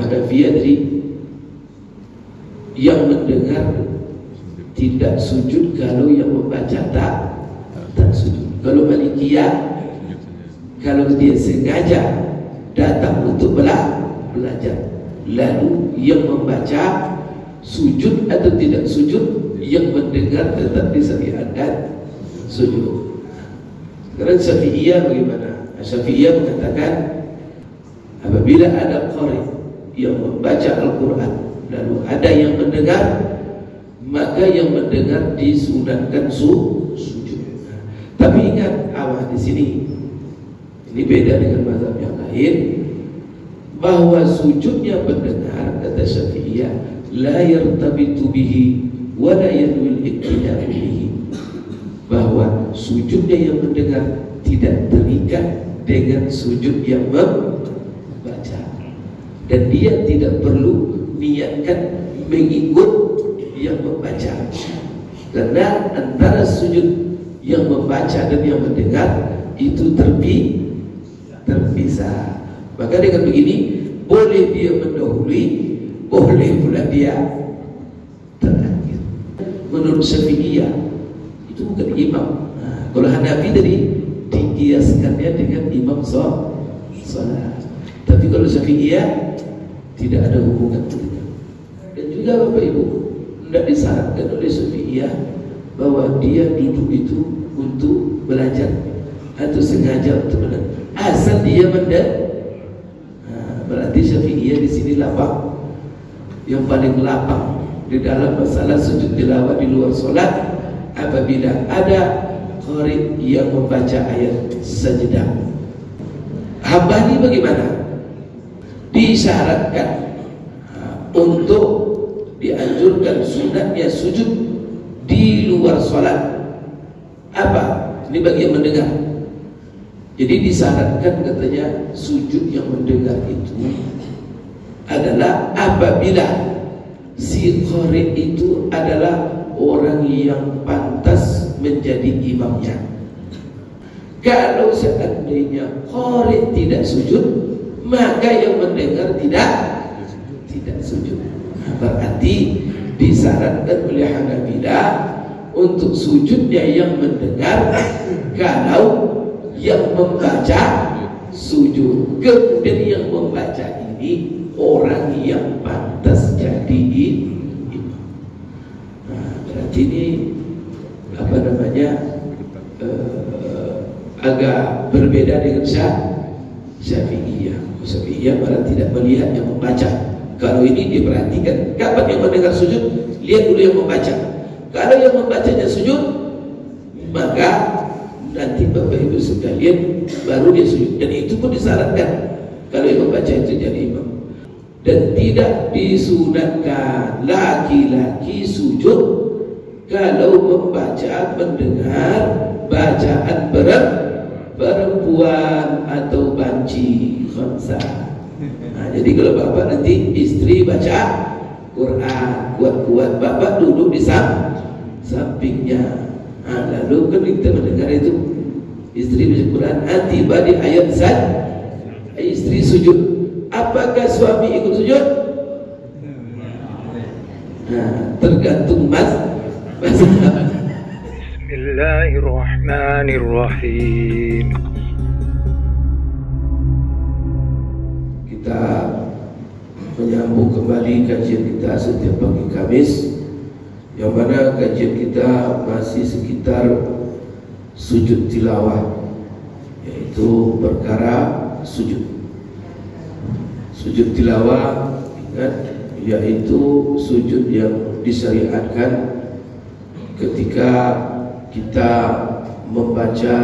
Hanafiyah tadi yang mendengar tidak sujud kalau yang membaca tak sujud. Kalau Malikiyah, kalau dia sengaja datang untuk belajar, lalu yang membaca sujud atau tidak sujud, yang mendengar tetap disyariatkan sujud. Sekarang Syafi'iyah bagaimana? Syafi'iyah mengatakan apabila ada qari yang membaca Al-Quran lalu ada yang mendengar, maka yang mendengar disunatkan sujud. Tapi ingat awal di sini, ini beda dengan mazhab yang lain, bahwa sujudnya pendengar kata Syafi'iyah la yartabitu bihi wa la yanwil iqtida bihi, bahwa sujudnya yang mendengar tidak terikat dengan sujud yang membaca, dan dia tidak perlu niatkan mengikut yang membaca, karena antara sujud yang membaca dan yang mendengar itu terpisah. Maka dengan begini boleh dia mendahului, boleh pula dia terakhir. Menurut Syafi'iyah itu bukan imam. Kalau Hanafi tadi dikiaskannya dengan imam salat. Tapi kalau Syafi'iyah tidak ada hubungan itu. Dan juga Bapak Ibu, tidak disyaratkan oleh Syafi'iyah bahwa dia duduk itu untuk belajar atau sengaja untuk belajar. Asal dia berarti Syafi'iyah di sini lapang, yang paling lapang di dalam masalah sujud tilawah di luar solat apabila ada qari yang membaca ayat sajdah. Hambali bagaimana? Disyaratkan untuk dianjurkan sunatnya sujud di luar solat. Apa? Ini bagi yang mendengar. Jadi disyaratkan katanya sujud yang mendengar itu adalah apabila si qari itu adalah orang yang pantas menjadi imamnya. Kalau seandainya qari tidak sujud, maka yang mendengar tidak sujud. Berarti disyaratkan oleh Hanafilah untuk sujudnya yang mendengar kalau yang membaca sujud. Kemudian yang membaca ini orang yang pantas jadi imam. Berarti ini apa namanya agak berbeda dengan Syafi'iyah. Syafi'iyah malah tidak melihat yang membaca. Kalau ini diperhatikan, kapan yang mendengar sujud, lihat dulu yang membaca. Kalau yang membacanya sujud, maka nanti Bapak Ibu sekalian baru dia sujud. Dan itu pun disyaratkan kalau yang membaca itu jadi imam. Dan tidak disunatkan laki-laki sujud kalau membaca, mendengar bacaan perempuan atau banci khamsah. Jadi kalau bapak nanti istri baca Quran kuat-kuat, bapak duduk di sampingnya. Lalu kan kita mendengar itu istri baca Quran, tiba di ayat istri sujud. Apakah suami ikut sujud? Tergantung mas. Bismillahirrahmanirrahim. Kita menyambung kembali kajian kita setiap pagi Kamis, yang mana kajian kita masih sekitar sujud tilawah, yaitu perkara sujud. Sujud tilawah, ingat, yaitu sujud yang disyariatkan ketika kita membaca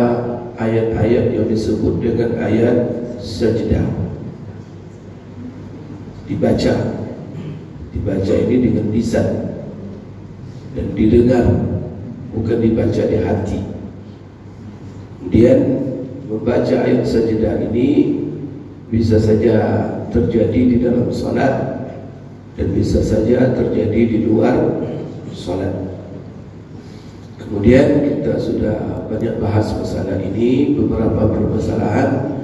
ayat-ayat yang disebut dengan ayat sajdah. Dibaca ini dengan lisan dan didengar, bukan dibaca di hati. Kemudian membaca ayat sajdah ini bisa saja terjadi di dalam salat dan bisa saja terjadi di luar salat. Kemudian kita sudah banyak bahas masalah ini, beberapa permasalahan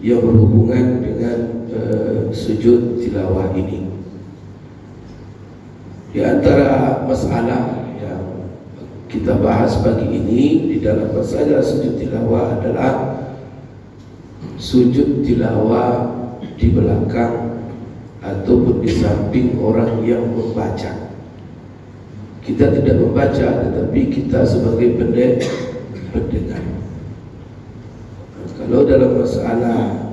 yang berhubungan dengan sujud tilawah ini. Di antara masalah yang kita bahas pagi ini di dalam masalah sujud tilawah adalah sujud tilawah di belakang ataupun di samping orang yang membaca. Kita tidak membaca, tetapi kita sebagai pendengar. Kalau dalam masalah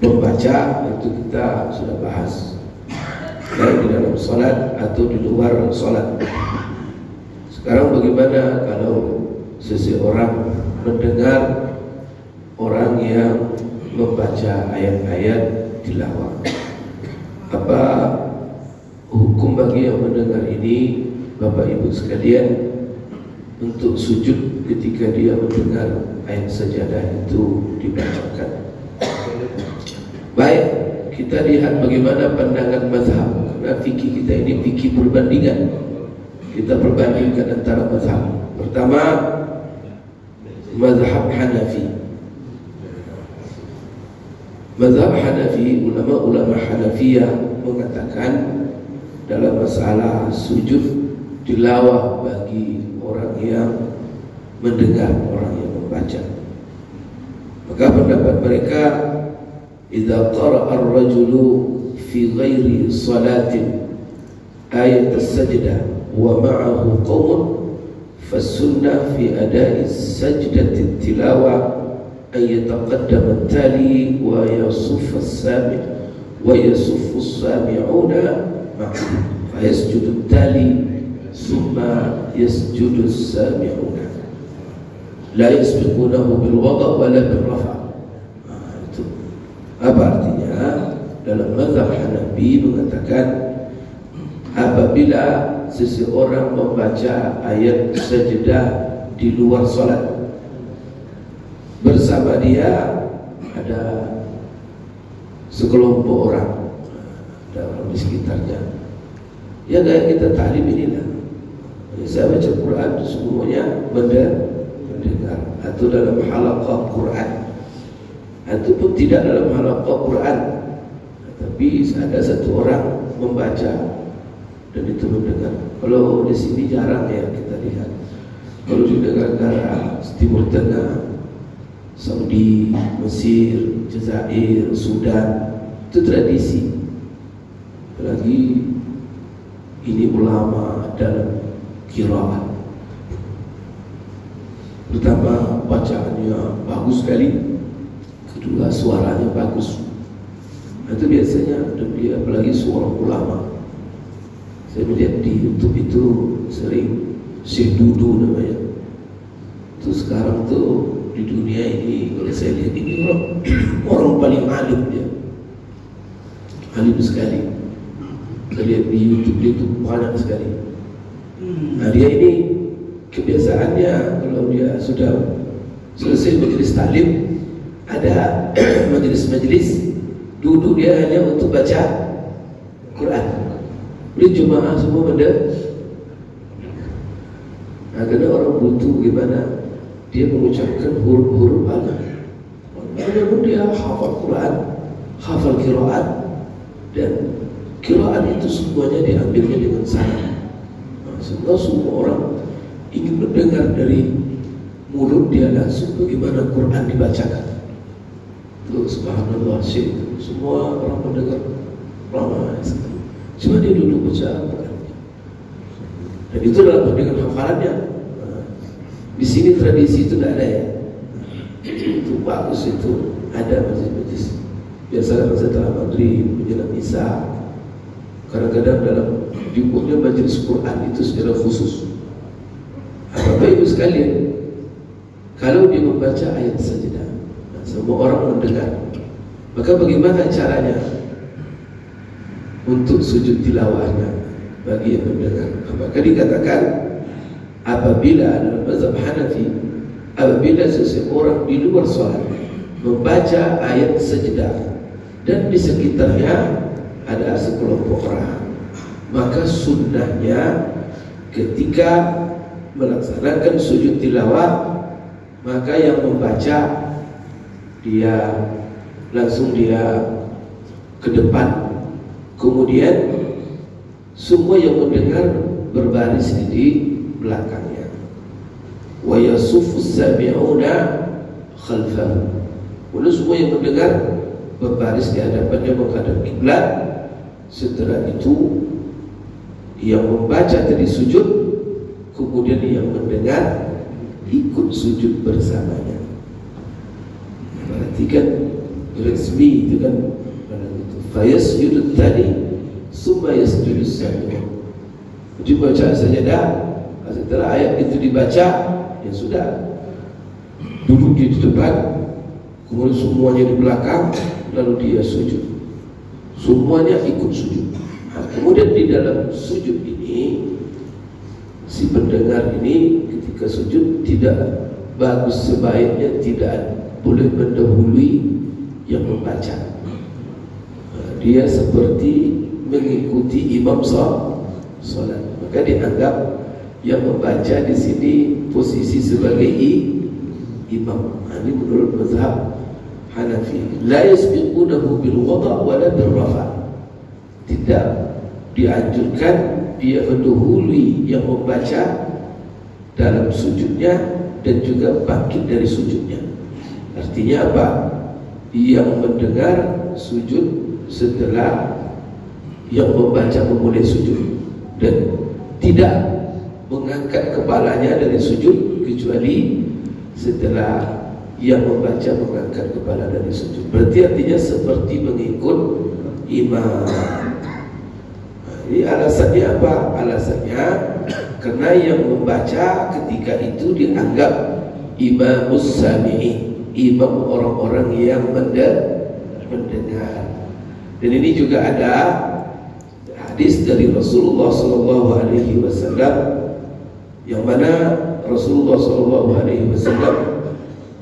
membaca itu kita sudah bahas, baik di dalam sholat atau di luar sholat. Sekarang bagaimana kalau seseorang mendengar orang yang membaca ayat-ayat tilawah? Apa hukum bagi yang mendengar ini, Bapak Ibu sekalian, untuk sujud ketika dia mendengar ayat sajadah itu dibacakan? Baik, kita lihat bagaimana pandangan mazhab. Karena fikih kita ini fikih perbandingan. Kita perbandingkan antara mazhab. Pertama, mazhab Hanafi. Mazhab Hanafi, ulama-ulama Hanafiyah mengatakan dalam masalah sujud tilawah bagi orang yang mendengar, orang yang membaca, maka pendapat mereka, idza qara'a ar-rajulu fi ghairi salatin ayat as-sajdah wa ma'ahu qawmun fas-sunnah fi ada'i sajdati tilawah an yataqaddama at-tali wa yasuffa as-sami' wa yasuffu as-sami'una ma'ahu fa yasjudu at-tali thumma yasjudu as-sami'una la yasbiqunahu bil wada' wa la bil rafa'. Apa artinya? Dalam mazhab Hanafi mengatakan apabila seseorang membaca ayat sajdah di luar salat, bersama dia ada sekelompok orang, ada orang di sekitarnya, ya kayak kita taklim inilah. Saya baca Quran semuanya mendengar, atau dalam halaqah Quran, ataupun tidak dalam halaqah Quran, tapi ada satu orang membaca dan itu mendengar. Kalau di sini jarang ya kita lihat. Kalau di negara-negara Timur Tengah, Saudi, Mesir, Jazair, Sudan, itu tradisi. Apalagi ini ulama dalam qiraat. Pertama, bacaannya bagus sekali. Kedua, suaranya bagus. Itu biasanya dia, apalagi suara ulama. Saya melihat di YouTube itu sering Syekh Dudu namanya. Itu sekarang tuh di dunia ini, kalau saya lihat ini orang paling alim dia, alim sekali. Saya lihat di YouTube dia itu banyak sekali. Nah dia ini kebiasaannya kalau dia sudah selesai majelis taklim, ada majelis-majelis, duduk dia hanya untuk baca Quran. Beli jemaah semua benda. Nah, karena orang butuh gimana dia mengucapkan huruf-huruf Allah. Walaupun dia hafal Quran, hafal qiraat, dan qiraat itu semuanya diambilnya dengan sanad. Nah, semua orang ingin mendengar dari mulut dia langsung bagaimana Quran dibacakan. Itu subhanallah, semua orang mendengar ramai sekali. Cuma dia duduk baca Quran. Dan itu dalam dengan hafalannya. Di sini tradisi itu tidak ada ya. Itu bagus, itu ada majlis-majlis. Biasalah setelah maghrib menjelang isya. Kadang-kadang dalam dibuatnya majlis Quran itu secara khusus. Bapak Ibu sekalian, kalau dia membaca ayat sajdah, semua orang mendengar, maka bagaimana caranya untuk sujud tilawahnya bagi yang mendengar? Maka dikatakan apabila dalam mazhab Hanafi, apabila seseorang di luar salat membaca ayat sajdah dan di sekitarnya ada sekelompok orang, maka sunnahnya ketika melaksanakan sujud tilawah, maka yang membaca dia langsung dia ke depan, kemudian semua yang mendengar berbaris di belakangnya. Wa yasuffu as-sami'una khalfahu. Kemudian semua yang mendengar berbaris di hadapannya menghadap kiblat. Setelah itu yang membaca tadi sujud, kemudian yang mendengar ikut sujud bersamanya. Perhatikan resmi itu kan, fayasjudu tadi summa yasjudu sami'. Jadi baca sajadah, setelah ayat itu dibaca, ya sudah, duduk di depan, kemudian semuanya di belakang, lalu dia sujud, semuanya ikut sujud. Nah, kemudian di dalam sujud ini, si pendengar ini ketika sujud tidak bagus, sebaiknya tidak boleh mendahului yang membaca. Nah, dia seperti mengikuti imam sholat, maka dianggap yang membaca di sini posisi sebagai imam. Nah, ini menurut mazhab Hanafi. La yasbiqunahu bil wada' wala bil rafa'. Tidak dianjurkan dia mendahului yang membaca dalam sujudnya dan juga bangkit dari sujudnya. Artinya apa? Yang mendengar sujud setelah yang membaca memulai sujud, dan tidak mengangkat kepalanya dari sujud kecuali setelah yang membaca mengangkat kepala dari sujud. Berarti artinya seperti mengikut imam. Ini alasannya apa? Alasannya karena yang membaca ketika itu dianggap imamus sami'in, imam orang-orang yang mendengar. Dan ini juga ada hadis dari Rasulullah SAW, yang mana Rasulullah SAW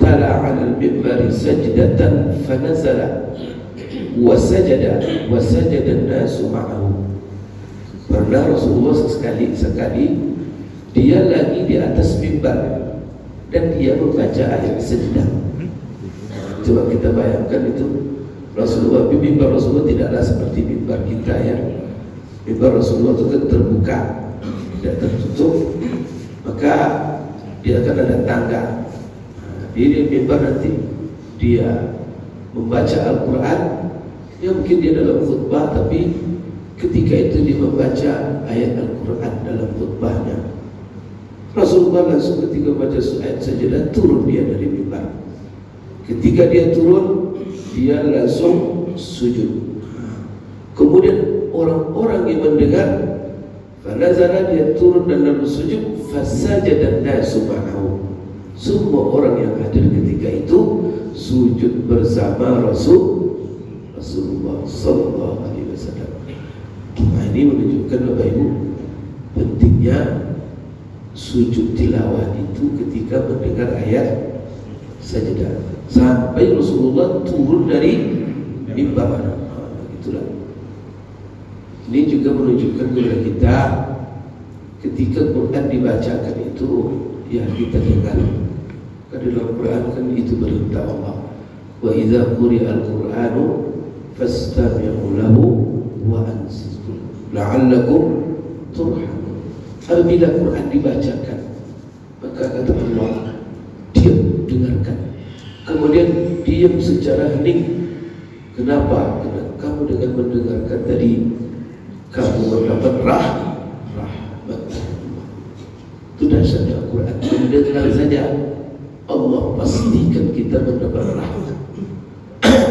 tala 'ala al-minbari sajdatan fanazala wa sajada an-nasu ma'ahu. Pernah Rasulullah sekali dia lagi di atas mimbar dan dia membaca ayat sajdah. Coba kita bayangkan itu, Rasulullah, mimbar Rasulullah tidaklah seperti mimbar kita ya. Mimbar Rasulullah itu kan terbuka, tidak tertutup, maka dia akan ada tangga. Di mimbar nanti dia membaca Al-Quran, ya mungkin dia dalam khutbah, tapi ketika itu dia membaca ayat Al-Quran dalam khutbahnya. Rasulullah langsung ketika baca ayat sajadah turun dia dari mimbar. Ketika dia turun, dia langsung sujud. Kemudian orang-orang yang mendengar, fanazala, dia turun dan lalu sujud, fasajada an-nasu ma'ahu. Semua orang yang hadir ketika itu sujud bersama Rasulullah sallallahu alaihi wasallam. Nah, ini menunjukkan Bapak Ibu pentingnya sujud tilawah itu ketika mendengar ayat sajadah, sampai Rasulullah turun dari mimbar. Itulah. Ini juga menunjukkan kepada kita ketika Quran dibacakan itu, ya kita dengar. Karena dalam Quran kan itu perintah Allah. Wa idza quri'al Qur'anu fastami'u lahu wa ansitu la'allakum turhamun. Apabila Quran dibacakan, maka kata Allah, diam, dengarkan. Kemudian diam secara hening. Kenapa? Karena kamu dengan mendengarkan tadi kamu mendapat rahmat. Itu dasarnya Al-Quran. Mendengar saja Allah pastikan kita mendapat rahmat.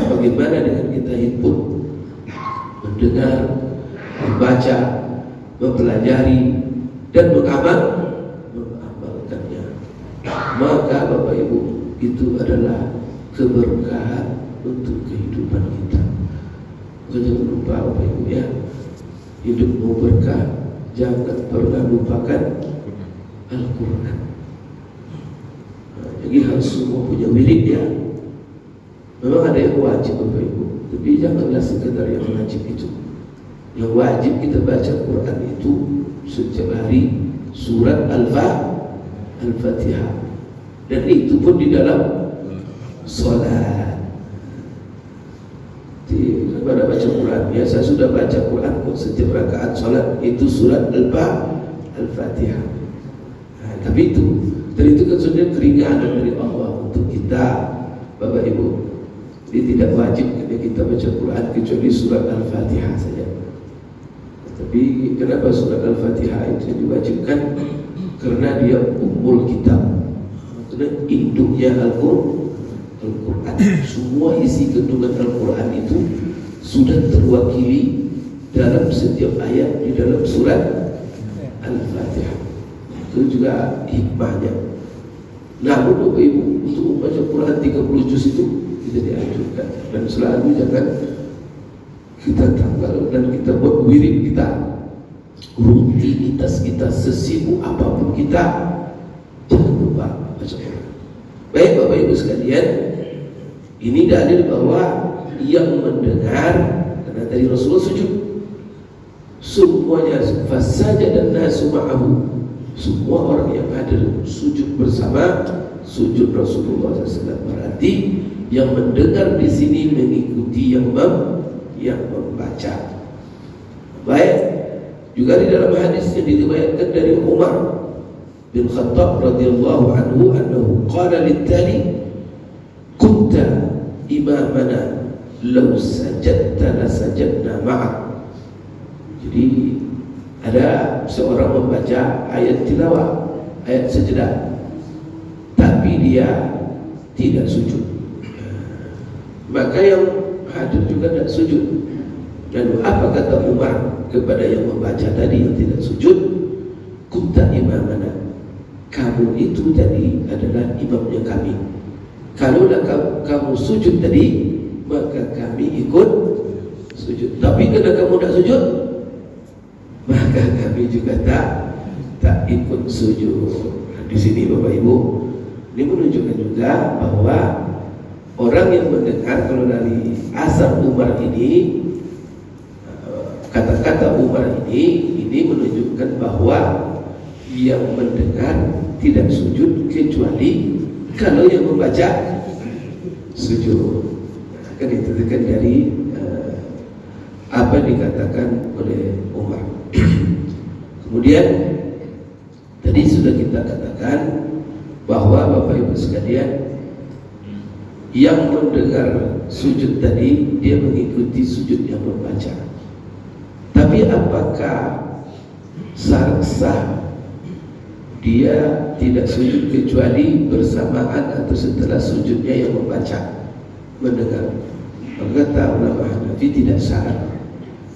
Bagaimana dengan kita himpun, mendengar, membaca, mempelajari dan mengamalkannya? Maka Bapak Ibu, itu adalah keberkahan untuk kehidupan kita. Jangan lupa Bapak Ibu ya, hidup mau berkah, jangan pernah lupakan Al-Quran. Jadi harus semua punya wirid ya. Memang ada yang wajib Bapak Ibu, tapi janganlah sekedar yang wajib itu. Yang wajib kita baca Quran itu setiap hari surat Al-Fatihah, dan itu pun di dalam sholat. kepada baca Quran. Ya, saya sudah baca Quran kok setiap rakaat sholat itu surat Al-Fatihah. Nah, tapi itu kan sudah keringanan dari Allah untuk kita, Bapak Ibu. Jadi tidak wajib kita baca Quran kecuali surat Al-Fatihah saja. Tapi kenapa surat Al-Fatihah itu diwajibkan? Karena dia ummul kitab, karena induknya Al-Quran. Semua isi kandungan Al-Quran itu sudah terwakili dalam setiap ayat di dalam surat Al-Fatihah. Itu juga hikmahnya. Namun Bapak Ibu, untuk membaca Quran 30 juz itu tidak dianjurkan, dan selalu jangan kita tanggal dan kita buat wirid kita, rutinitas kita, sesibuk apapun kita, jangan lupa baca Quran. Baik Bapak Ibu sekalian, ini dalil bahwa yang mendengar, karena tadi Rasulullah sujud, semuanya fasajada nasu ma'ahu, semua orang yang hadir sujud bersama sujud Rasulullah SAW. Berarti yang mendengar di sini mengikuti yang membaca. Baik, juga di dalam hadis yang diriwayatkan dari Umar bin Khattab radhiyallahu anhu annahu qala lit-tali kunta imamana law sajadta la sajadna ma'ak. Jadi ada seorang membaca ayat tilawah, ayat sajadah, tapi dia tidak sujud, maka yang hadir juga tidak sujud. Dan apa kata Umar kepada yang membaca tadi yang tidak sujud? Kunta imamana, kamu itu tadi adalah imamnya kami. Kalaulah kamu sujud tadi, maka kami ikut sujud. Tapi karena kamu tidak sujud, maka kami juga tak ikut sujud. Di sini Bapak Ibu, ini menunjukkan juga bahwa orang yang mendengar, kalau dari asar Umar ini, kata-kata Umar ini menunjukkan bahwa yang mendengar tidak sujud kecuali kalau yang membaca sujud. Akan ditentukan dari apa dikatakan oleh Umar. Kemudian tadi sudah kita katakan bahwa Bapak Ibu sekalian, yang mendengar sujud tadi dia mengikuti sujud yang membaca. Tapi apakah sah dia tidak sujud kecuali bersamaan atau setelah sujudnya yang membaca mendengar? Kata ulama Hanafi tidak sah.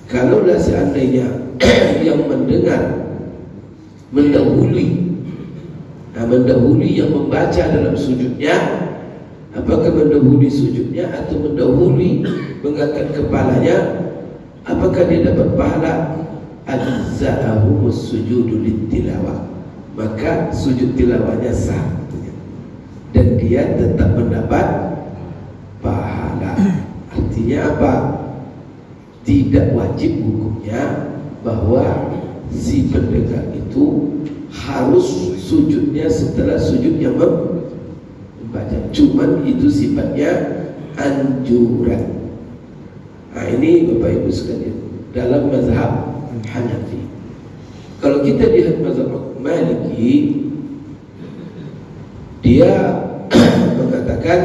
Kalaulah seandainya yang mendengar mendahului yang membaca dalam sujudnya, apakah mendahului sujudnya atau mendahului mengangkat kepalanya, apakah dia dapat pahala? Ajza'ahu sujudu littilawah, maka sujud tilawahnya sah dan dia tetap mendapat pahala. Artinya apa? Tidak wajib hukumnya bahwa si pendengar itu harus sujudnya setelah sujud yang membaca. Cuman itu sifatnya anjuran. Nah, ini Bapak Ibu sekalian, dalam mazhab Hanafi. Kalau kita lihat mazhab Maliki, dia mengatakan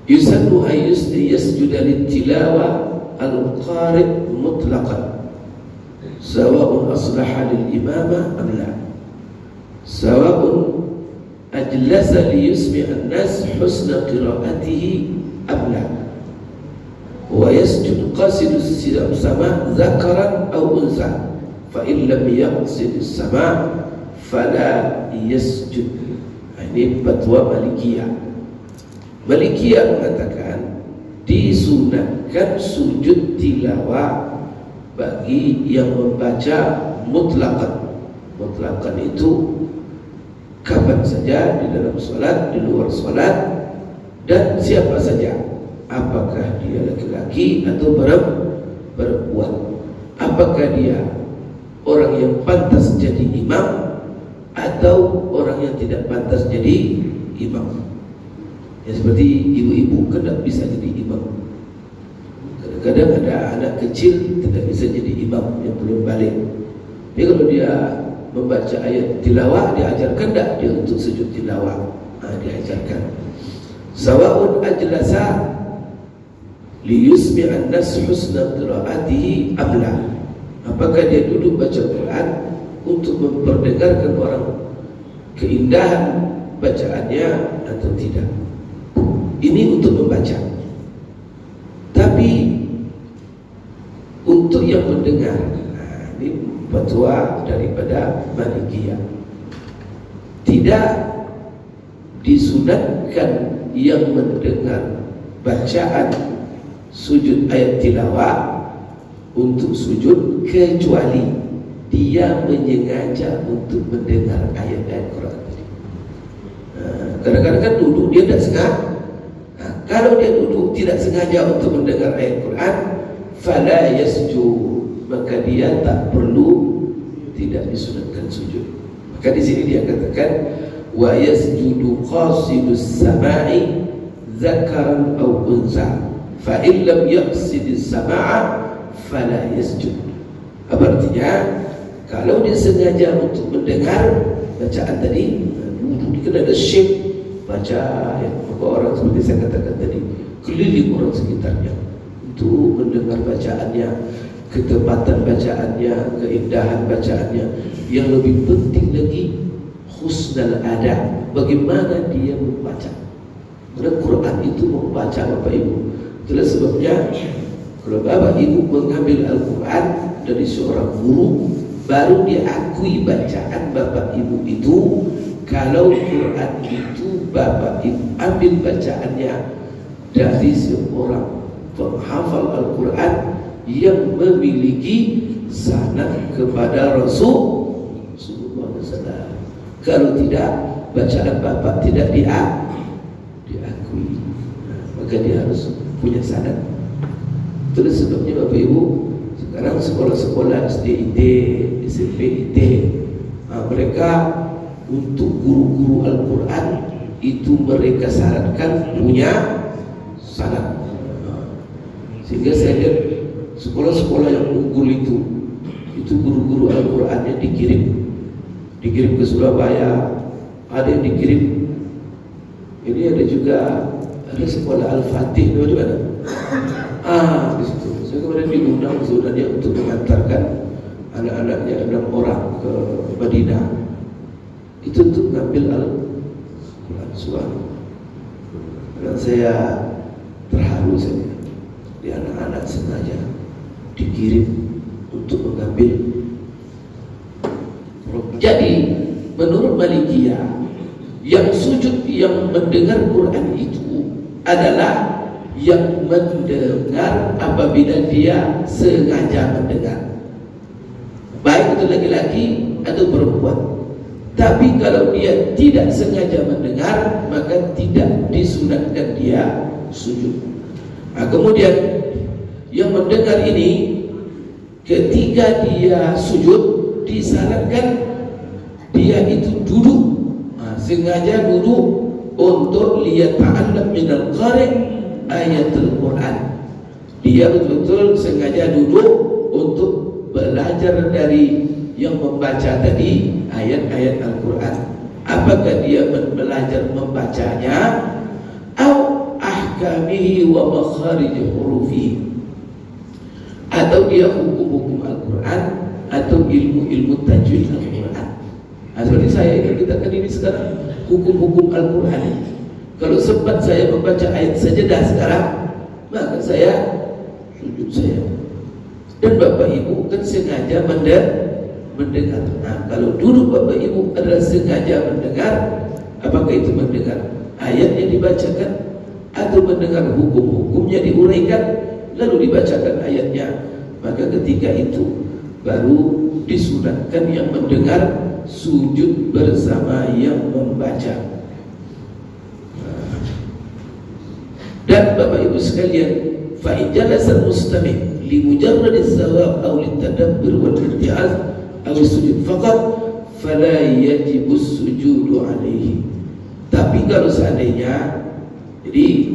yusannu ay yasjuda lit-tilawa al-qari' mutlaqan sawa'un aslaha lil-imama am la, sawa'un ajlasa li yusmi' an-nas husna qira'atihi am la, wa yasjud qasidu as-sama' zakaran aw unsa, fa in lam yaqsid as-sama' fala yasjud. Ini fatwa Malikiyah. Malikiyah mengatakan disunatkan sujud tilawah bagi yang membaca mutlaqan. Mutlaqan itu kapan saja, di dalam sholat, di luar sholat, dan siapa saja, apakah dia laki-laki atau perempuan, apakah dia orang yang pantas jadi imam atau orang yang tidak pantas jadi imam. Ya, seperti ibu-ibu kan tidak bisa jadi imam, Kadang ada anak kecil tidak bisa jadi imam yang belum balik. Jadi kalau dia membaca ayat tilawah, diajarkan tak dia untuk sujud tilawah? Diajarkan. Sawa'un ajlasa liyusmi'an nas husna qira'atihi amla. Apakah dia duduk baca Quran untuk memperdengarkan orang keindahan bacaannya atau tidak? Ini untuk membaca. Tapi untuk yang mendengar, ini fatwa daripada Malikiyah, tidak disunatkan yang mendengar bacaan sujud ayat tilawah untuk sujud kecuali dia menyengaja untuk mendengar ayat-ayat Quran. Kadang-kadang kan duduk dia tidak sengaja. Kalau dia duduk tidak sengaja untuk mendengar ayat Quran, fala yasjud, maka dia tak perlu, tidak disunatkan sujud. Maka di sini dia katakan wa yasjudu qasidus sama'i dzakaran aw unsa fa in lam yaqsidis sama'a fala yasjud. Artinya kalau dia sengaja untuk mendengar bacaan tadi, duduk dia ada shape baca ya, maka orang seperti saya katakan tadi keliling orang sekitarnya untuk mendengar bacaannya, ketepatan bacaannya, keindahan bacaannya. Yang lebih penting lagi husnul adab, bagaimana dia membaca. Karena Quran itu membaca Bapak Ibu. Itulah sebabnya kalau Bapak Ibu mengambil Al-Quran dari seorang guru, baru diakui bacaan Bapak Ibu itu. Kalau Quran itu Bapak Ibu ambil bacaannya dari seorang penghafal Al-Quran yang memiliki sanad kepada Rasulullah SAW. Kalau tidak, bacaan Bapak tidak diakui. Maka dia harus punya sanad. Itulah sebabnya Bapak Ibu sekarang sekolah-sekolah SD IT, SMP IT, mereka untuk guru-guru Al-Quran itu mereka syaratkan punya sanad. Sehingga saya lihat sekolah-sekolah yang unggul itu guru-guru Al-Qurannya dikirim ke Surabaya, ada yang dikirim. Ini ada juga ada sekolah Al-Fatih di mana? Di situ. Saya kemudian diundang saudaranya untuk mengantarkan anak-anaknya 6 orang ke Madinah. Itu untuk mengambil Al-Quran Suara. Dan saya terharu saja, di anak-anak sengaja dikirim untuk mengambil. Jadi menurut Malikiyah, yang sujud yang mendengar Quran itu adalah yang mendengar apabila dia sengaja mendengar, baik itu laki-laki atau perempuan. Tapi kalau dia tidak sengaja mendengar, maka tidak disunatkan dia sujud. Kemudian yang mendengar ini, ketika dia sujud, disarankan dia itu duduk, sengaja duduk untuk liyata'allam minal qari' ayatul Quran. Dia betul-betul sengaja duduk untuk belajar dari yang membaca tadi ayat-ayat Al-Quran. Apakah dia belajar membacanya atau ahkamihi wa makharij hurufi, atau dia hukum-hukum Al-Quran atau ilmu-ilmu tajwid Al-Quran. Seperti saya kita kan ini sekarang hukum-hukum Al-Quran. Kalau sempat saya membaca ayat sajadah sekarang, maka saya sujud saya. Dan Bapak Ibu kan sengaja mendengar. Kalau dulu Bapak Ibu adalah sengaja mendengar, apakah itu mendengar ayat yang dibacakan atau mendengar hukum-hukumnya diuraikan lalu dibacakan ayatnya, maka ketika itu baru disunatkan yang mendengar sujud bersama yang membaca. Dan Bapak Ibu sekalian, fa in jalasa al-mustami' li mujarrad as-sawab aw lit-tadabbur wal-irti'az aw as-sujud faqat fala yajibu as-sujudu alaihi. Tapi kalau seandainya, jadi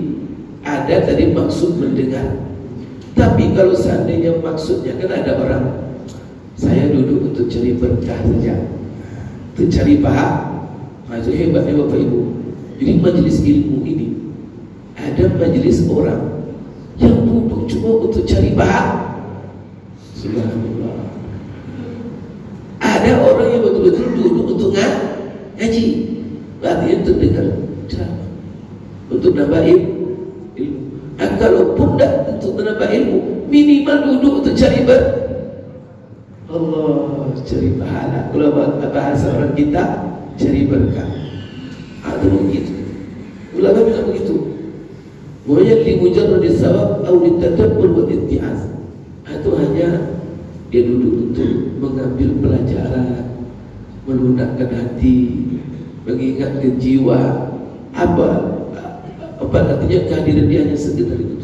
ada tadi maksud mendengar, Tapi kalau seandainya maksudnya, kan ada orang, saya duduk untuk cari berkah saja, untuk cari paham. Nah, itu hebatnya Bapak Ibu. Jadi majelis ilmu ini, ada majelis orang yang duduk cuma untuk cari paham. Subhanallah. Ada orang yang betul-betul duduk untuk ngaji, berarti untuk dengar ceramah, untuk nambah ilmu. Kalaupun tidak untuk menambah ilmu, minimal duduk untuk cari Allah, cari pahala. Kalau bahasa orang kita, cari berkah. Ada begitu. Ulama bilang begitu. Pokoknya li mujarrad sawab atau li tadabbur wa itti'az. Itu hanya dia duduk untuk mengambil pelajaran, melunakkan hati, mengingatkan jiwa. Apa artinya kehadiran dia hanya sekedar itu.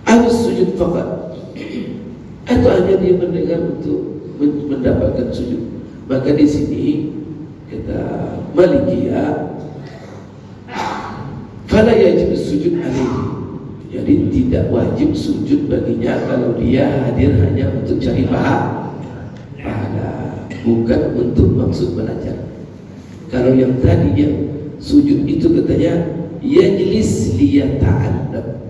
Harus sujud fakat, atau hanya dia mendengar untuk mendapatkan sujud. Maka di sini kata Malikiyah, fala yajib sujud alaihi. Jadi tidak wajib sujud baginya kalau dia hadir hanya untuk cari pahala, bukan untuk maksud belajar. Kalau yang tadi yang sujud itu katanya yajlis liyata'allam,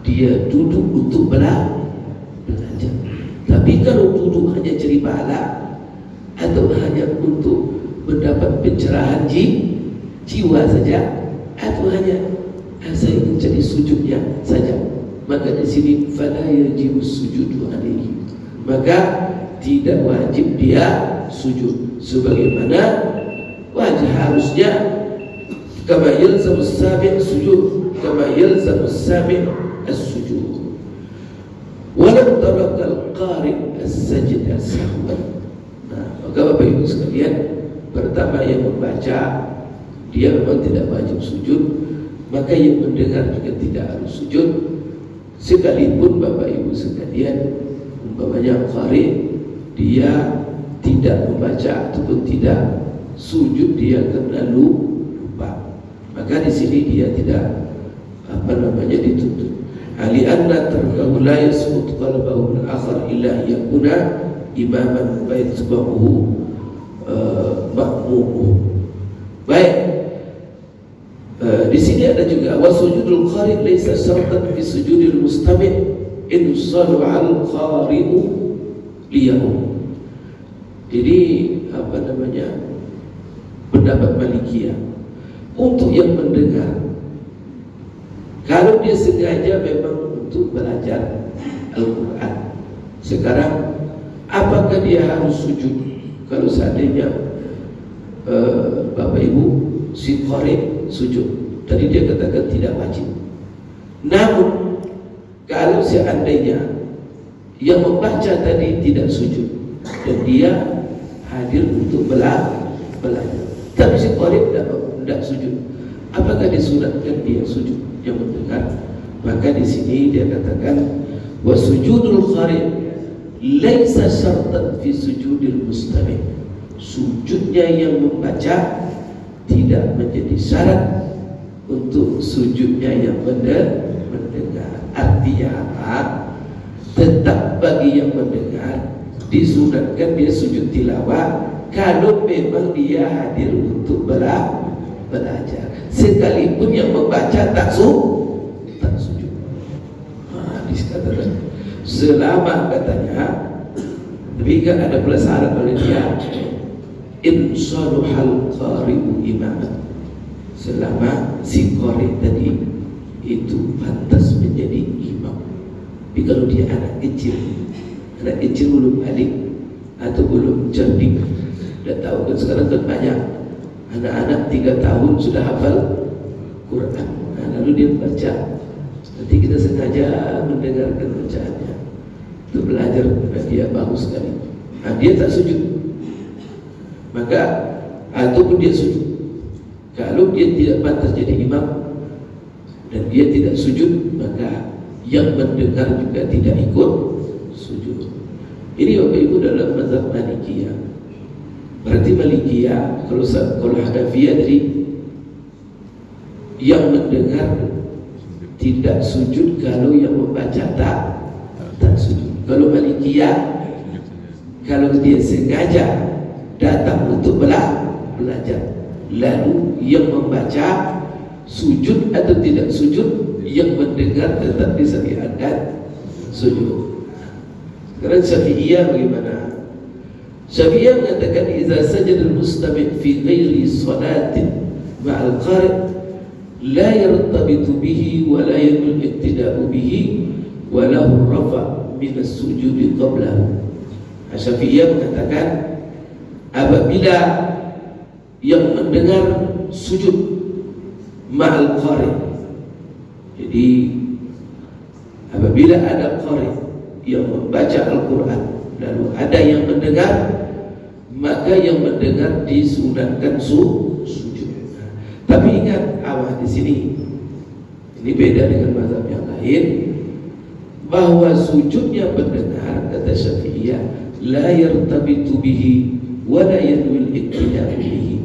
dia duduk untuk belajar. Tapi kalau duduk hanya cari pahala atau hanya untuk mendapat pencerahan jiwa saja, atau hanya saya mencari sujudnya saja, maka di sini fala yajibu sujudu alaihi, maka tidak wajib dia sujud. Sebagaimana wajib harusnya kama yalzamus sami' sujud, kama yalzamus sami' as-sujud. Walau tarakal qari' as-sajdah sahwan. Nah, maka Bapak Ibu sekalian, pertama yang membaca dia memang tidak wajib sujud, maka yang mendengar juga tidak harus sujud. Sekalipun Bapak Ibu sekalian, umpamanya qari' dia tidak membaca ataupun tidak sujud, dia karena lupa, maka di sini dia tidak dituntut. Ali anna tarkahu la yasqut qalbahu min akhar illa yakuna imaman wa yatba'uhu ma'mumu. Baik, di sini ada juga wasujudul qari' laysa syartan fi sujudil mustami' in shalla al qari'u liyahu. Jadi pendapat Malikiyah, untuk yang mendengar, kalau dia sengaja memang untuk belajar Al-Quran, sekarang apakah dia harus sujud? Kalau seandainya Bapak Ibu si qari sujud, tadi dia katakan tidak wajib. Namun kalau seandainya yang membaca tadi tidak sujud dan dia hadir untuk belajar, tapi si qari tidak sujud, apakah disunatkan dia sujud yang mendengar? Maka di sini dia katakan wasujudul qari' laisa syartan fi sujudil mustami'. Sujudnya yang membaca tidak menjadi syarat untuk sujudnya yang mendengar. Artinya apa? Tetap bagi yang mendengar disunatkan dia sujud tilawah kalau memang dia hadir untuk belajar, sekalipun yang membaca tak sujud. Dikatakan selama katanya, tapi kan ada pula syarat oleh dia, insaluhal qari'u imaman, selama si qari tadi itu pantas menjadi imam. Tapi kalau dia anak kecil belum balik atau belum cerdik, dah tahu kan sekarang kan banyak anak-anak 3 tahun sudah hafal Quran. Lalu dia baca, nanti kita sengaja mendengarkan bacaannya untuk belajar karena dia bagus sekali. Dia tak sujud, maka ataupun dia sujud, kalau dia tidak pantas jadi imam dan dia tidak sujud, maka yang mendengar juga tidak ikut sujud. Ini Bapak Ibu dalam mazhab Malikiyah. Berarti Malikiyah, kalau Hanafiyah tadi yang mendengar tidak sujud kalau yang membaca tak tak sujud. Kalau Malikiyah, kalau dia sengaja datang untuk belajar, lalu yang membaca sujud atau tidak sujud, yang mendengar tetap disyariatkan sujud. Sekarang Syafi'iyah bagaimana? Syafi'iyah mengatakan idza sajada al-mustami' fi ghairi salatin ma'al qari' la yartabitu bihi wa la yakun iqtida'u bihi wa lahu rafa' min as-sujudi qablahu. Syafi'iyah mengatakan apabila yang mendengar sujud ma'al qari', jadi apabila ada qari' yang membaca Al-Quran lalu ada yang mendengar, maka yang mendengar disunatkan sujud. Tapi ingat awal di sini, ini beda dengan mazhab yang lain, bahwa sujudnya pendengar kata Syafi'iyah la yartabitu bihi wa la yanwil iqtida'u bihi,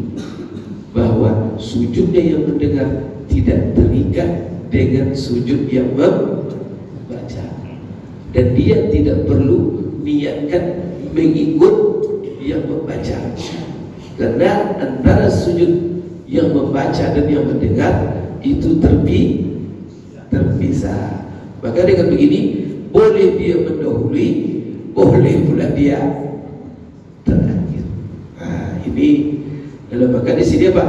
bahwa sujudnya yang mendengar tidak terikat dengan sujud yang membaca, dan dia tidak perlu niatkan mengikut yang membaca, karena antara sujud yang membaca dan yang mendengar itu terpisah. Maka dengan begini boleh dia mendahului, boleh pula dia terakhir. Ini dalam maka di sini apa?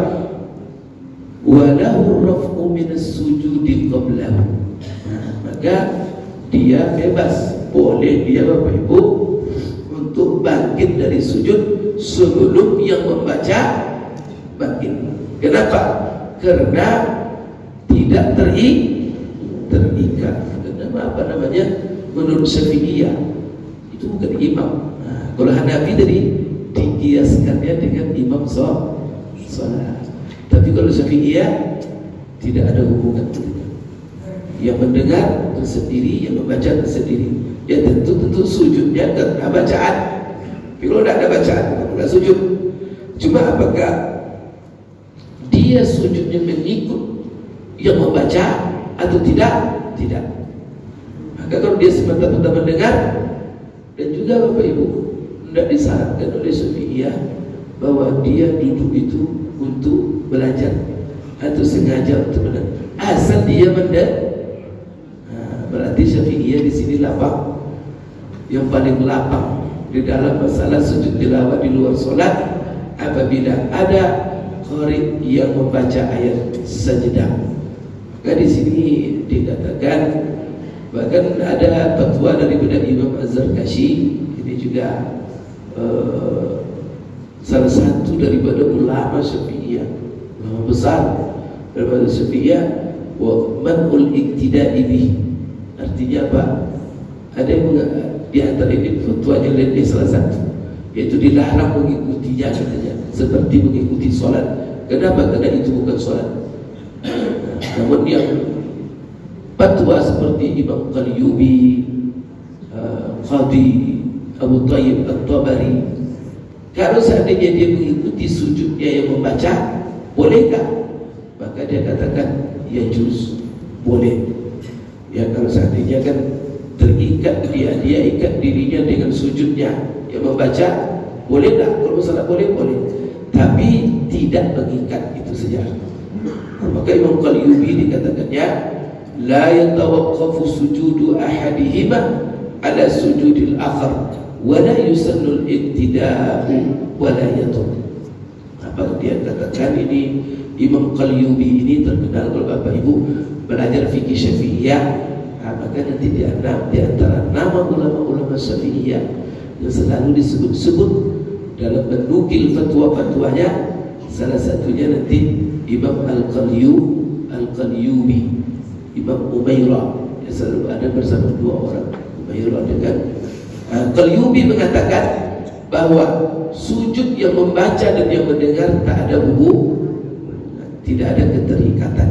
Walahu raf'u minas sujudi qablahu. Maka dia bebas, boleh dia Bapak Ibu untuk bangkit dari sujud sebelum yang membaca bangkit. Kenapa? Karena tidak terikat. Kenapa? Apa namanya? Menurut Syafi'iyah itu bukan imam. Kalau Hanafi tadi dikiaskannya dengan imam sholat. Tapi kalau Syafi'iyah tidak ada hubungan itu. Yang mendengar tersendiri, yang membaca tersendiri. Ya tentu sujudnya karena bacaan. Tapi kalau tidak ada bacaan, tidak sujud. Cuma apakah dia sujudnya mengikut yang membaca atau tidak? Tidak. Maka kalau dia semata-mata mendengar, dan juga Bapak Ibu tidak disyaratkan oleh Syafi'iyah bahwa dia duduk itu untuk belajar atau sengaja untuk mendengar. Asal dia mendengar. Berarti Syafi'iyah di sini lapang, yang paling lapang di dalam masalah sujud tilawah di luar solat apabila ada qari yang membaca ayat sajdah. Maka di sini dikatakan, bahkan ada fatwa daripada Imam Az-Zarkashi, ini juga salah satu daripada ulama Syafi'iyah, ulama besar daripada Syafi'iyah, wa man'ul iktida'i bihi. Artinya apa? Ada yang di antara ini fatwanya lain salah satu, yaitu dilarang mengikutinya saja, seperti mengikuti sholat. Kenapa? Karena itu bukan sholat. Namun yang fatwa seperti Imam Qalyubi, Qadi Abu Tayyib At-Tabari, kalau seandainya dia mengikuti sujudnya yang membaca, bolehkah? Maka dia katakan ya juz, boleh. Ya kalau seandainya kan terikat dia ikat dirinya dengan sujudnya yang membaca, boleh tak? Kalau masalah boleh, tapi tidak mengikat, itu saja. Maka Imam Qalyubi dikatakannya la yatawaqqafu sujudu ahadihima ala sujudil akhar wa la yusannu al-iqtida'u wa la yatum. Apa dia katakan ini? Imam Qalyubi ini terkenal kalau Bapak Ibu belajar fikih Syafi'iyah, maka nanti di antara nama ulama-ulama Syafi'iyah yang selalu disebut-sebut dalam menukil fatwa-fatwanya, salah satunya nanti Imam Al-Qalyubi, Imam Umairah, yang selalu ada bersama dua orang, Umairah dengan Qalyubi mengatakan bahwa sujud yang membaca dan yang mendengar tak ada hubungan, tidak ada keterikatan.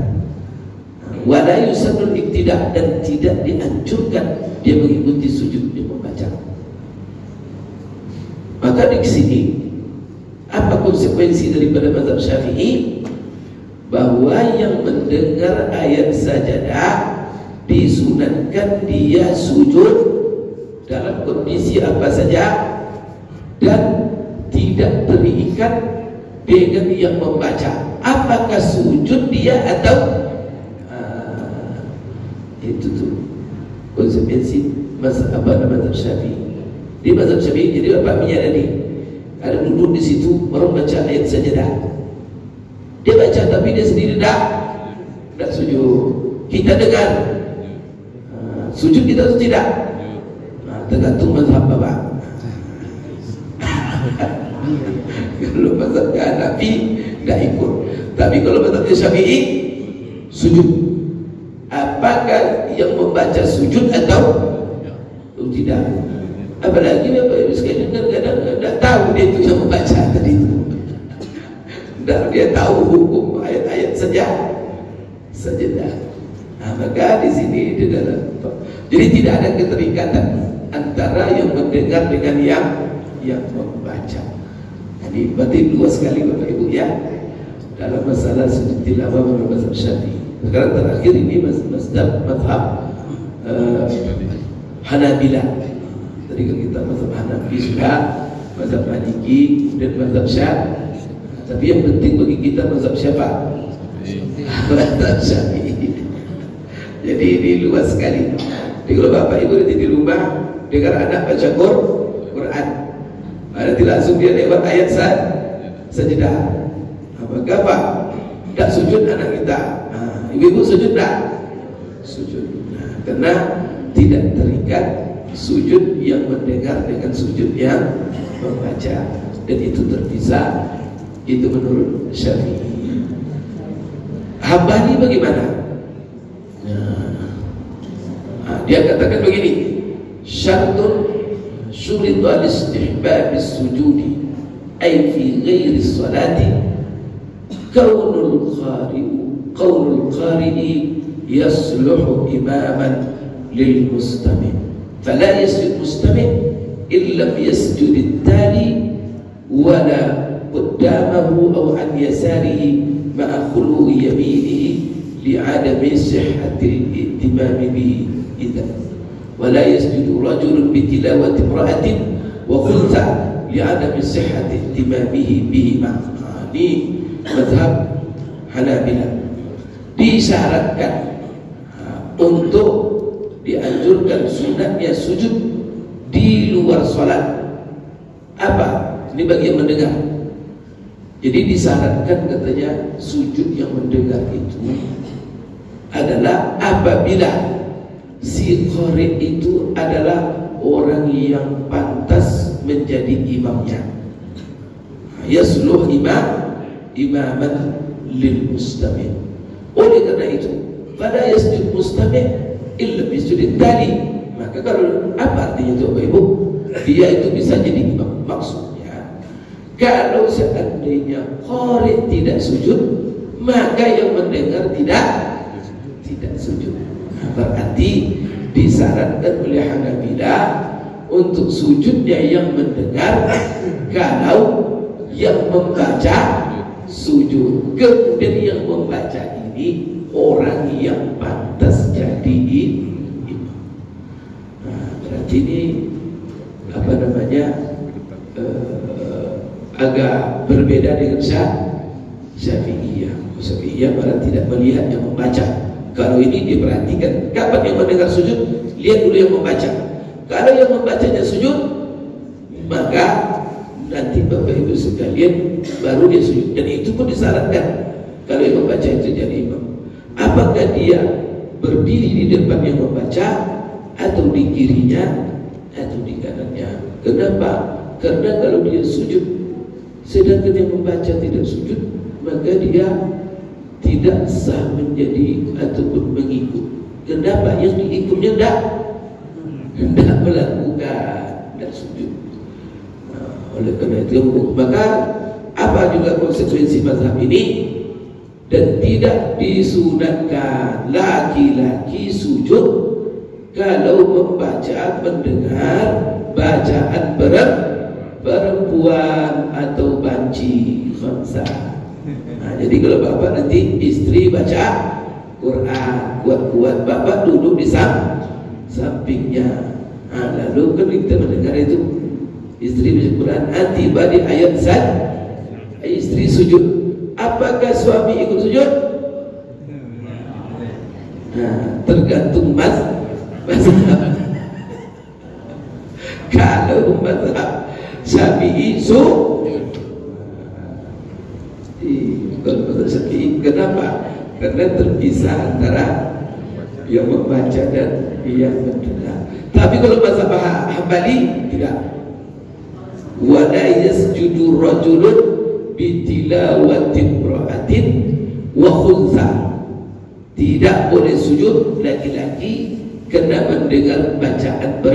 Wala yusannul iqtida', dan tidak dianjurkan dia mengikuti sujud yang membaca. Maka di sini apa konsekuensi daripada mazhab Syafi'i? Bahwa yang mendengar ayat sajadah disunatkan dia sujud dalam kondisi apa saja dan tidak terikat dengan yang membaca. Apakah sujud dia atau itu tuh konsekuensi mazhab Syafi'i. Di mazhab Syafi'i jadi Bapak menyadari ada duduk di situ orang baca ayat sajadah, dia baca tapi dia sendiri tidak sujud. Kita dengar sujud kita atau tidak, tergantung mazhab Bapak. Kalau mazhab Hanafi tidak ikut, tapi kalau mazhab Syafi'i sujud. Apakah yang membaca sujud atau tidak? Apalagi Bapak Ibu sekalian kadang-kadang tidak tahu dia itu yang membaca tadi itu. Dan dia tahu hukum ayat-ayat sajadah. Maka di sini di dalam, jadi tidak ada keterikatan antara yang mendengar dengan yang membaca. Jadi berarti luas sekali Bapak Ibu ya dalam masalah sujud tilawah menurut mazhab Syafi'i. Sekarang terakhir ini mazhab Hanabilah. Tadi kan kita mazhab Hanafi sudah, mazhab Maliki dan mazhab Syafi'i. Tapi yang penting bagi kita mazhab siapa? Mazhab Syafi'i. Jadi ini luas sekali. Jadi kalau Bapak Ibu nanti di rumah dengar anak baca Quran, nanti langsung dia lewat ayat sajadah. Maka apa? Tak sujud anak kita. Ibu-ibu sujud tak? Sujud. Karena tidak terikat sujud yang mendengar dengan sujud yang membaca, dan itu terpisah. Itu menurut Syafi'i. Hambali bagaimana? Dia katakan begini, syartun syuritu al-istihbab as-sujudi ay fi ghairi salati qaulul qari'i yasluhu imaman lil mustami' fala yasjud mustami' illa yasjud at-tali wala qadamahu aw an yasarihi ma'a khuluwi yaminihi li'adami sihhatil ihtimami bihi idza wala yasjudu rajulun bitilawati imra'atin wa khulta li'adami sihhati ihtimamihi bihima. Ini mazhab Hanabilah. Disyaratkan untuk dianjurkan sunatnya sujud di luar sholat. Apa? Ini bagi yang mendengar. Jadi disyaratkan katanya sujud yang mendengar itu adalah apabila si qari itu adalah orang yang pantas menjadi imamnya. Yasluh imaman lil mustami'. Oleh karena itu, pada yasjud mustami' illa bisujud tali. Maka kalau apa artinya itu Bapak Ibu? Dia itu bisa jadi imam. Maksudnya, kalau seandainya qari tidak sujud, maka yang mendengar tidak sujud. Berarti disyaratkan oleh Hanabilah untuk sujudnya yang mendengar kalau yang membaca sujud. Kemudian yang membaca ini orang yang pantas jadi imam. Berarti ini apa namanya agak berbeda dengan Syafi'iyah. Syafi'iyah malah tidak melihat yang membaca. Kalau ini diperhatikan, kapan yang mendengar sujud, lihat dulu yang membaca. Kalau yang membacanya sujud, maka nanti Bapak Ibu sekalian baru dia sujud. Dan itu pun disyaratkan kalau yang membaca itu jadi imam. Apakah dia berdiri di depan yang membaca, atau di kirinya, atau di kanannya? Kenapa? Karena kalau dia sujud sedangkan yang membaca tidak sujud, maka dia tidak sah menjadi ataupun mengikut. Kenapa? Yang diikutnya tidak melakukan, tidak sujud. Oleh karena itu, maka apa juga konsekuensi mazhab ini? Dan tidak disunatkan laki-laki sujud kalau membaca, mendengar bacaan perempuan atau banci khamsah. Jadi kalau bapak nanti istri baca Quran kuat-kuat, bapak duduk di sampingnya. Lalu kan kita mendengar itu istri baca Quran, tiba di ayat zat, istri sujud. Apakah suami ikut sujud? Tergantung mazhab. Kalau mazhab Syafi'i kalau mazhab Syafi'i, kenapa? Karena terpisah antara yang membaca dan yang mendengar. Tapi kalau mazhab Hambali tidak. Wala yasjudu rajulun bitilawati imra'atin wa khunsa. Tidak boleh sujud laki-laki kena mendengar bacaan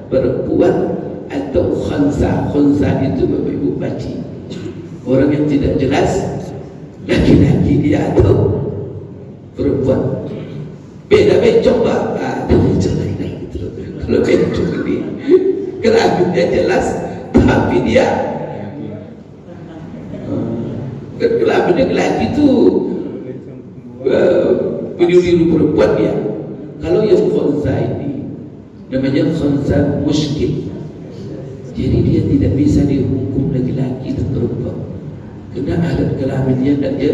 perempuan atau khunsa. Khunsa itu Bapak Ibu baci, orang yang tidak jelas laki-laki dia atau perempuan. Beda coba, ada coba gitu. Kalau bencong ini kelaminnya jelas, tapi dia kelaminnya laki itu biru-biru perempuan dia. Kalau yang khunsa ini namanya khunsa muskil, jadi dia tidak bisa dihukum laki-laki dan perempuan karena adat kelaminnya dan dia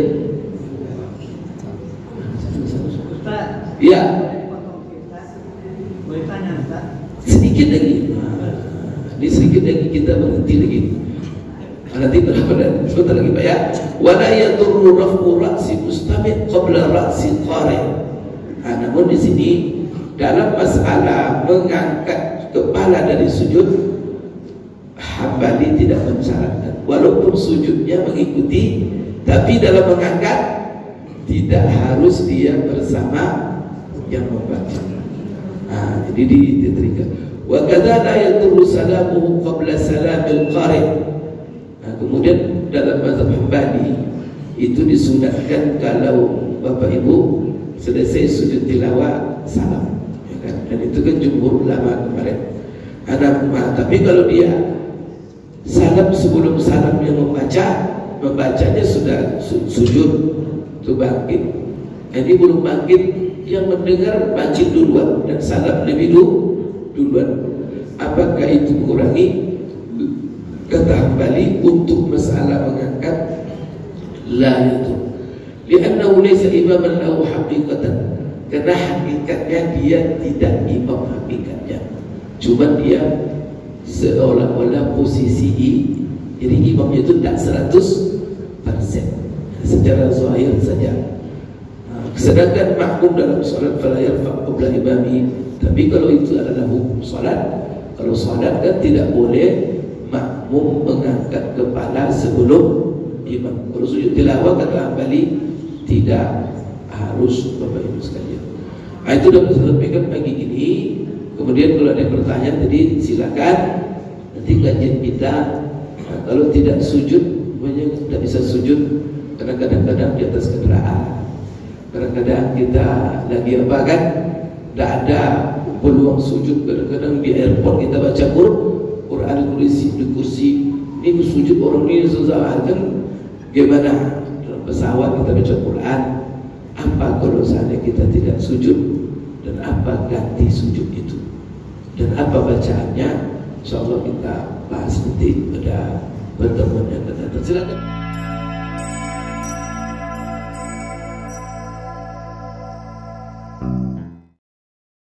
ya sedikit lagi. Ini sedikit lagi kita berhenti lagi. Nanti berapa sebentar lagi Pak ya. Wala yadurru raf'u ra'si mustami' qabla ra'si qari'. Namun di sini dalam masalah mengangkat kepala dari sujud, Hambali tidak mensyaratkan. Walaupun sujudnya mengikuti, tapi dalam mengangkat tidak harus dia bersama yang membaca. Jadi diterika. Wa kadza la yadurru salamuhu qabla salamil qari'. Kemudian dalam mazhab Hambali itu disunatkan kalau Bapak Ibu selesai sujud tilawah salam, ya kan? Dan itu kan jumhur ulama kemarin. Tapi kalau dia salam sebelum salam yang membacanya sudah sujud itu bangkit. Jadi belum bangkit, yang mendengar bangkit duluan dan salam lebih duluan. Apakah itu mengurangi? Kata Hambali untuk masalah mengangkat la itu li'annahu laysa imaman lahu haqiqatan, karena hakikatnya dia tidak imam hakikatnya, cuma dia seolah-olah posisi jadi imamnya itu tak 100% secara zahir saja. Sedangkan makmum dalam salat fala yarfa' qabla imami, tapi kalau itu adalah hukum salat, kalau salat kan tidak boleh makmum mengangkat kepala sebelum imam. Kalau sujud tilawah kata Hambali tidak harus Bapak Ibu sekalian. Itu sudah saya sampaikan pagi ini. Kemudian kalau ada pertanyaan tadi silakan. Nanti kajian kita kalau tidak sujud, banyak tidak bisa sujud karena kadang-kadang di atas kendaraan. Kadang-kadang kita lagi apa kan? Tidak ada peluang sujud. Kadang-kadang di airport kita baca Quran di kursi ini sujud orang ini susah kan? Gimana dalam pesawat kita baca Quran? Apa kalau seandainya kita tidak sujud, dan apa ganti sujud itu, dan apa bacaannya? InsyaAllah kita bahas nanti pada pertemuan yang akan datang. Silakan.